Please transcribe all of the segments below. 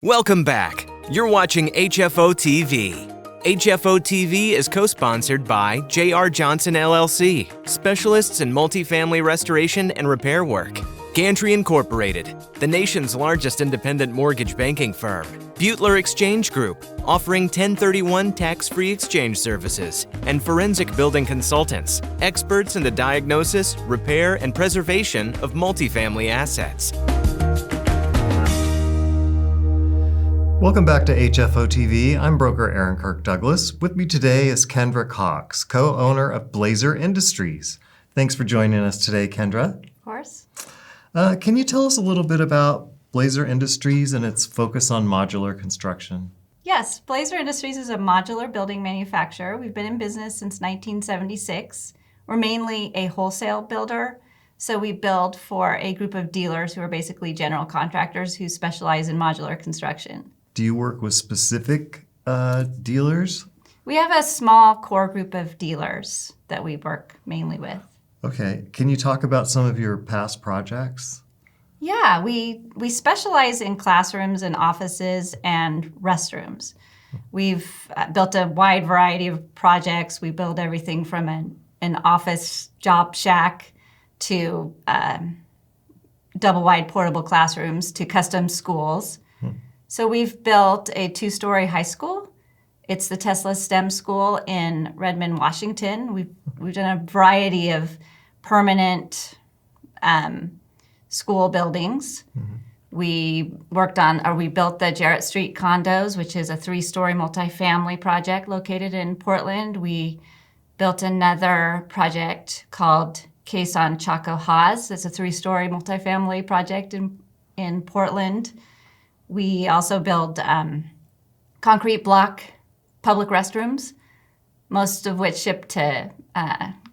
Welcome back. You're watching HFO-TV. HFO-TV is co-sponsored by J.R. Johnson LLC, specialists in multifamily restoration and repair work. Gantry Incorporated, the nation's largest independent mortgage banking firm. Butler Exchange Group, offering 1031 tax-free exchange services. And Forensic Building Consultants, experts in the diagnosis, repair, and preservation of multifamily assets. Welcome back to HFO-TV. I'm broker Aaron Kirk Douglas. With me today is Kendra Cox, co-owner of Blazer Industries. Thanks for joining us today, Kendra. Of course. Can you tell us a little bit about Blazer Industries and its focus on modular construction? Yes, Blazer Industries is a modular building manufacturer. We've been in business since 1976. We're mainly a wholesale builder. So we build for a group of dealers who are basically general contractors who specialize in modular construction. Do you work with specific dealers? We have a small core group of dealers that we work mainly with. Okay. Can you talk about some of your past projects? Yeah, we specialize in classrooms and offices and restrooms. We've built a wide variety of projects. We build everything from an office job shack to double-wide portable classrooms to custom schools. So we've built a 2-story high school. It's the Tesla STEM School in Redmond, Washington. We've done a variety of permanent school buildings. Mm-hmm. We built the Jarrett Street condos, which is a 3-story multifamily project located in Portland. We built another project called Quezon Chaco Haas. It's a 3-story multifamily project in Portland. We also build concrete block public restrooms, most of which ship to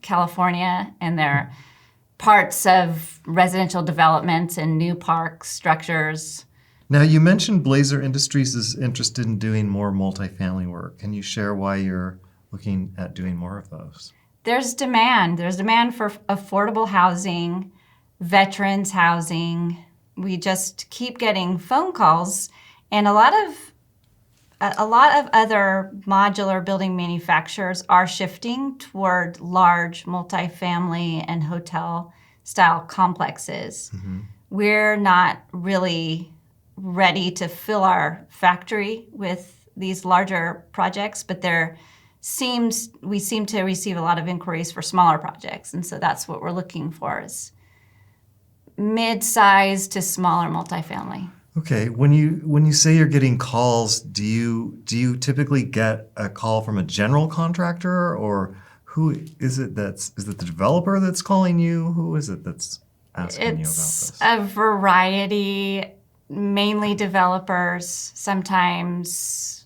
California, and they're parts of residential developments and new park structures. Now, you mentioned Blazer Industries is interested in doing more multifamily work. Can you share why you're looking at doing more of those? There's demand. There's demand for affordable housing, veterans housing. We just keep getting phone calls, and a lot of other modular building manufacturers are shifting toward large multifamily and hotel style complexes. Mm-hmm. We're not really ready to fill our factory with these larger projects, but we seem to receive a lot of inquiries for smaller projects, and so that's what we're looking for is mid-size to smaller multifamily. Okay. When you say you're getting calls, do you typically get a call from a general contractor, or who is it is it the developer that's calling you? Who is it that's asking you about this? It's a variety, mainly developers, sometimes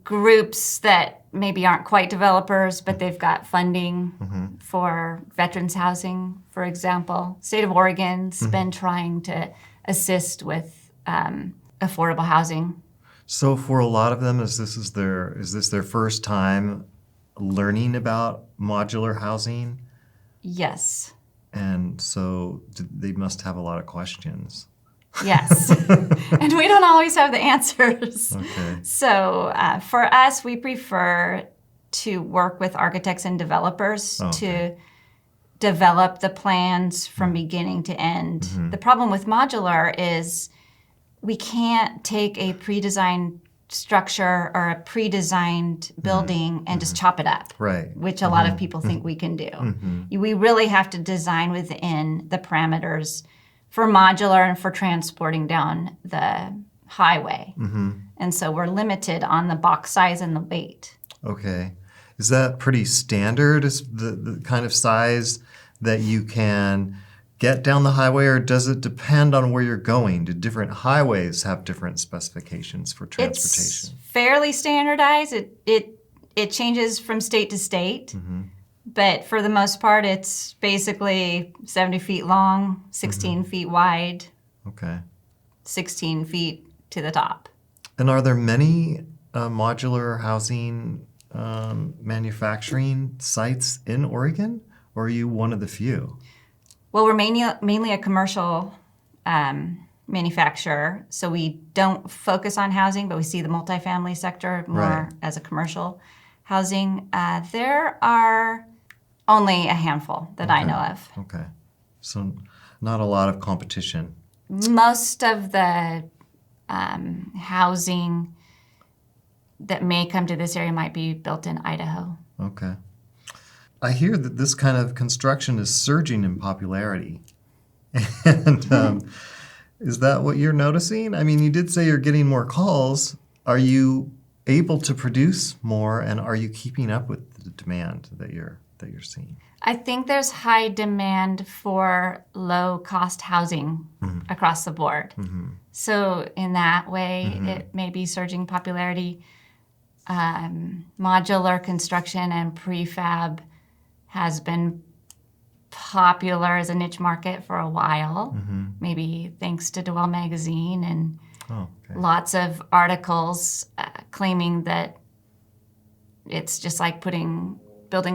groups that maybe aren't quite developers, but they've got funding for veterans housing, for example. State of Oregon's been trying to assist with affordable housing. So for a lot of them, is this their first time learning about modular housing? Yes. And so they must have a lot of questions. Yes. And we don't always have the answers. Okay. So for us, we prefer to work with architects and developers to develop the plans from beginning to end. Mm-hmm. The problem with modular is we can't take a pre-designed structure or a pre-designed building and just chop it up, right? Which a lot of people think we can do. Mm-hmm. We really have to design within the parameters for modular and for transporting down the highway. Mm-hmm. And so we're limited on the box size and the weight. Okay. Is that pretty standard, is the kind of size that you can get down the highway, or does it depend on where you're going? Do different highways have different specifications for transportation? It's fairly standardized. It changes from state to state. Mm-hmm. But for the most part, it's basically 70 feet long, 16 feet wide, 16 feet to the top. And are there many modular housing manufacturing sites in Oregon, or are you one of the few? Well, we're mainly a commercial manufacturer, so we don't focus on housing, but we see the multifamily sector more Right. as a commercial housing. There are only a handful that I know of. Okay. So not a lot of competition. Most of the housing that may come to this area might be built in Idaho. Okay. I hear that this kind of construction is surging in popularity. And is that what you're noticing? I mean, you did say you're getting more calls. Are you able to produce more, and are you keeping up with the demand that you're seeing? I think there's high demand for low-cost housing across the board. So in that way, it may be surging popularity. Modular construction and prefab has been popular as a niche market for a while, maybe thanks to Dwell Magazine and lots of articles claiming that it's just like building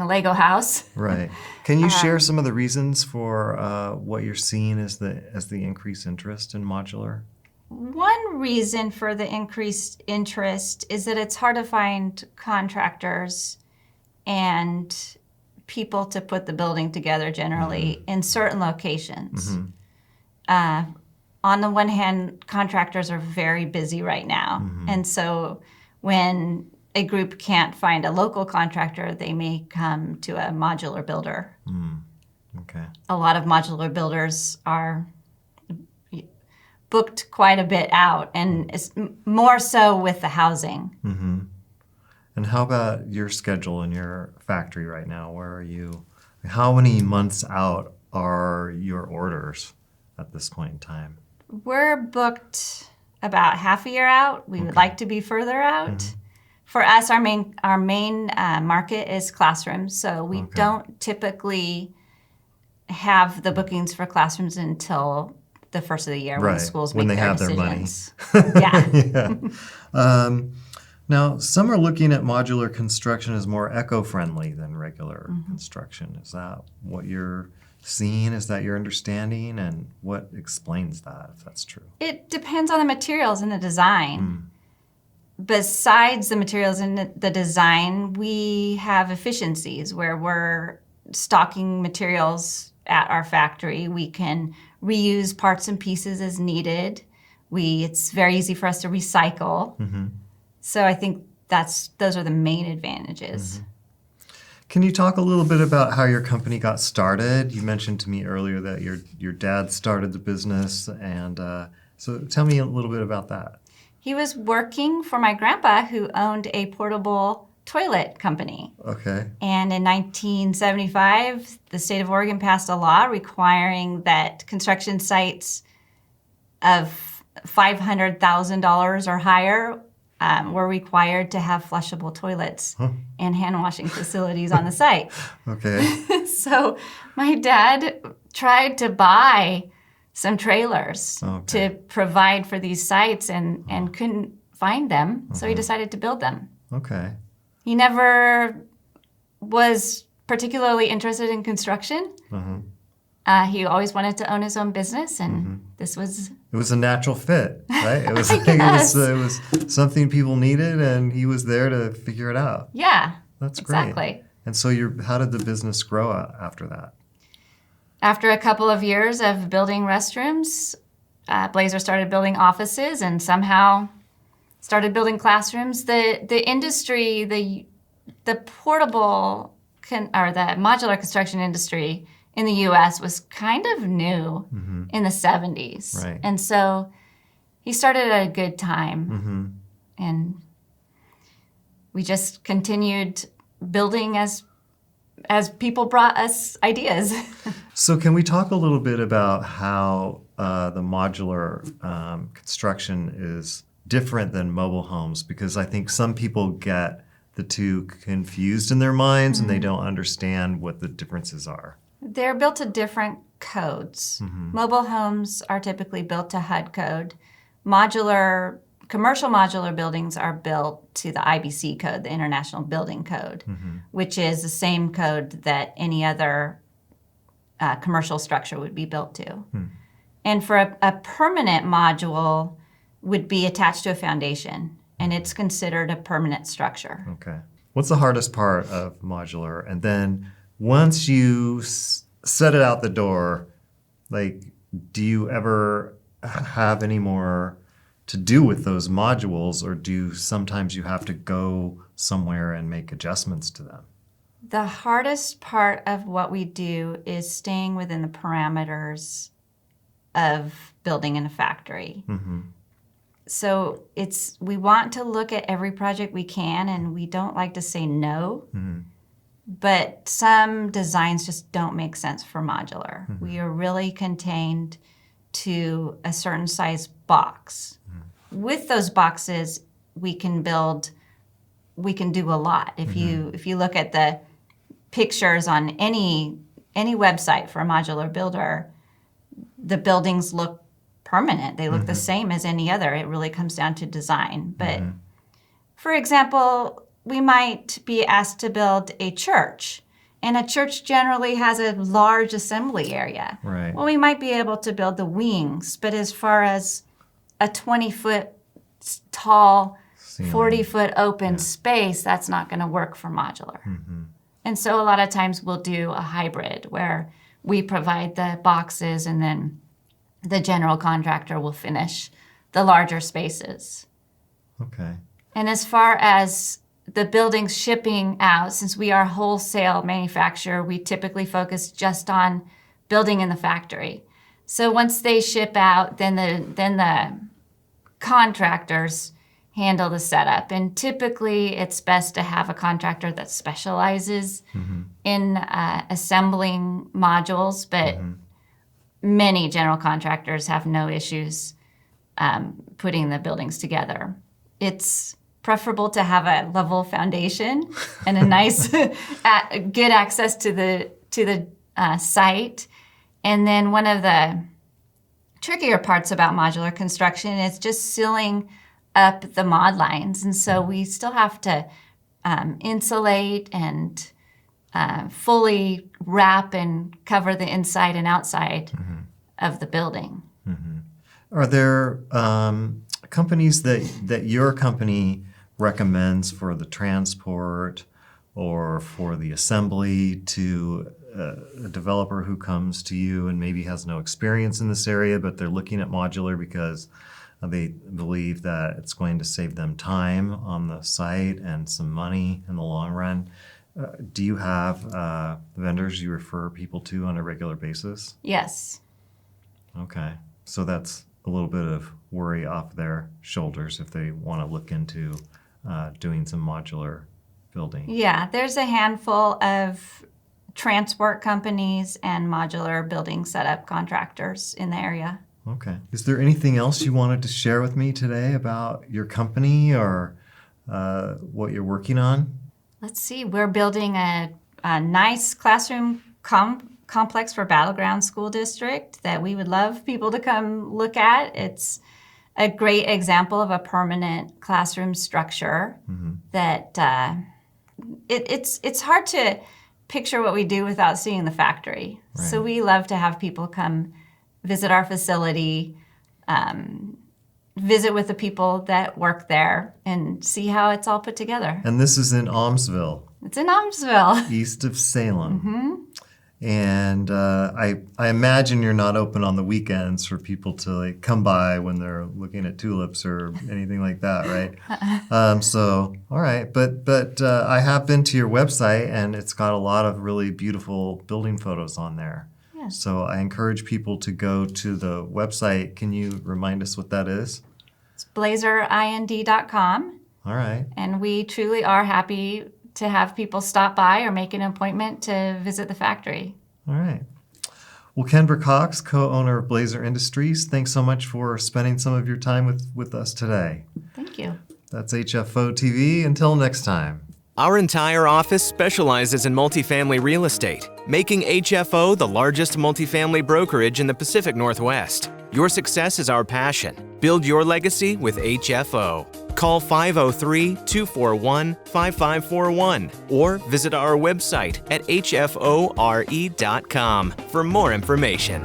a Lego house. Right. Can you share some of the reasons for what you're seeing as the increased interest in modular? One reason for the increased interest is that it's hard to find contractors and people to put the building together generally in certain locations. On the one hand, contractors are very busy right now. And so when a group can't find a local contractor, they may come to a modular builder. Okay. A lot of modular builders are booked quite a bit out, and it's more so with the housing. And how about your schedule in your factory right now? Where are you? How many months out are your orders at this point in time? We're booked about half a year out. We would like to be further out. For us, our main market is classrooms, so we don't typically have the bookings for classrooms until the first of the year when schools make they their have decisions. their money. Yeah. Now, some are looking at modular construction as more eco-friendly than regular construction. Is that what you're seeing? Is that your understanding? And what explains that, if that's true? It depends on the materials and the design. Besides the materials and the design, we have efficiencies where we're stocking materials at our factory. We can reuse parts and pieces as needed. It's very easy for us to recycle. So I think those are the main advantages. Can you talk a little bit about how your company got started? You mentioned to me earlier that your dad started the business, and so tell me a little bit about that. He was working for my grandpa, who owned a portable toilet company. Okay. And in 1975, the state of Oregon passed a law requiring that construction sites of $500,000 or higher were required to have flushable toilets and hand washing facilities on the site. Okay. So my dad tried to buy some trailers to provide for these sites and couldn't find them, so he decided to build them. Okay. He never was particularly interested in construction. He always wanted to own his own business, and this was... It was a natural fit, right? It was, Yes. it was something people needed, and he was there to figure it out. Yeah, That's great. exactly. And so how did the business grow after that? After a couple of years of building restrooms, Blazer started building offices and somehow started building classrooms. The industry, the portable or the modular construction industry in the U.S. was kind of new in the 70s. Right. And so he started at a good time. And we just continued building as people brought us ideas. So can we talk a little bit about how the modular construction is different than mobile homes? Because I think some people get the two confused in their minds and they don't understand what the differences are. They're built to different codes. Mobile homes are typically built to HUD code. Commercial modular buildings are built to the IBC code, the International Building Code, which is the same code that any other commercial structure would be built to. And for a permanent module would be attached to a foundation, and it's considered a permanent structure. Okay. What's the hardest part of modular? And then once you set it out the door, like, do you ever have any more to do with those modules, or do sometimes you have to go somewhere and make adjustments to them? The hardest part of what we do is staying within the parameters of building in a factory. Mm-hmm. So we want to look at every project we can, and we don't like to say no. Mm-hmm. But some designs just don't make sense for modular. Mm-hmm. We are really contained to a certain size box. Mm-hmm. With those boxes, we can do a lot. If you look at the pictures on any website for a modular builder, the buildings look permanent. They look the same as any other. It really comes down to design. But for example, we might be asked to build a church, and a church generally has a large assembly area. Right. Well, we might be able to build the wings, but as far as a 20-foot tall, Ceiling. 40-foot open space, that's not going to work for modular. Mm-hmm. And so a lot of times we'll do a hybrid where we provide the boxes and then the general contractor will finish the larger spaces. Okay. And as far as the buildings shipping out, since we are a wholesale manufacturer, we typically focus just on building in the factory. So once they ship out, then the contractors handle the setup. And typically it's best to have a contractor that specializes in assembling modules, but many general contractors have no issues putting the buildings together. It's preferable to have a level foundation and a nice, good access to the site. And then one of the trickier parts about modular construction is just sealing up the mod lines. And so we still have to insulate and fully wrap and cover the inside and outside of the building. Are there companies that your company recommends for the transport or for the assembly to a developer who comes to you and maybe has no experience in this area, but they're looking at modular because they believe that it's going to save them time on the site and some money in the long run? Do you have vendors you refer people to on a regular basis? Yes. Okay. So that's a little bit of worry off their shoulders if they want to look into doing some modular building. Yeah, there's a handful of transport companies and modular building setup contractors in the area. Okay. Is there anything else you wanted to share with me today about your company or what you're working on? Let's see, we're building a nice classroom complex for Battleground School District that we would love people to come look at. It's a great example of a permanent classroom structure that it's hard to picture what we do without seeing the factory. Right. So we love to have people come visit our facility, visit with the people that work there, and see how it's all put together. And this is in Aumsville. It's in Aumsville. East of Salem. And I imagine you're not open on the weekends for people to like come by when they're looking at tulips or anything like that, right? So, all right. But I have been to your website, and it's got a lot of really beautiful building photos on there. Yeah. So I encourage people to go to the website. Can you remind us what that is? It's blazerind.com. All right. And we truly are happy to have people stop by or make an appointment to visit the factory. All right. Well, Kendra Cox, co-owner of Blazer Industries, thanks so much for spending some of your time with us today. Thank you. That's HFO-TV. Until next time. Our entire office specializes in multifamily real estate, making HFO the largest multifamily brokerage in the Pacific Northwest. Your success is our passion. Build your legacy with HFO. Call 503-241-5541 or visit our website at hfore.com for more information.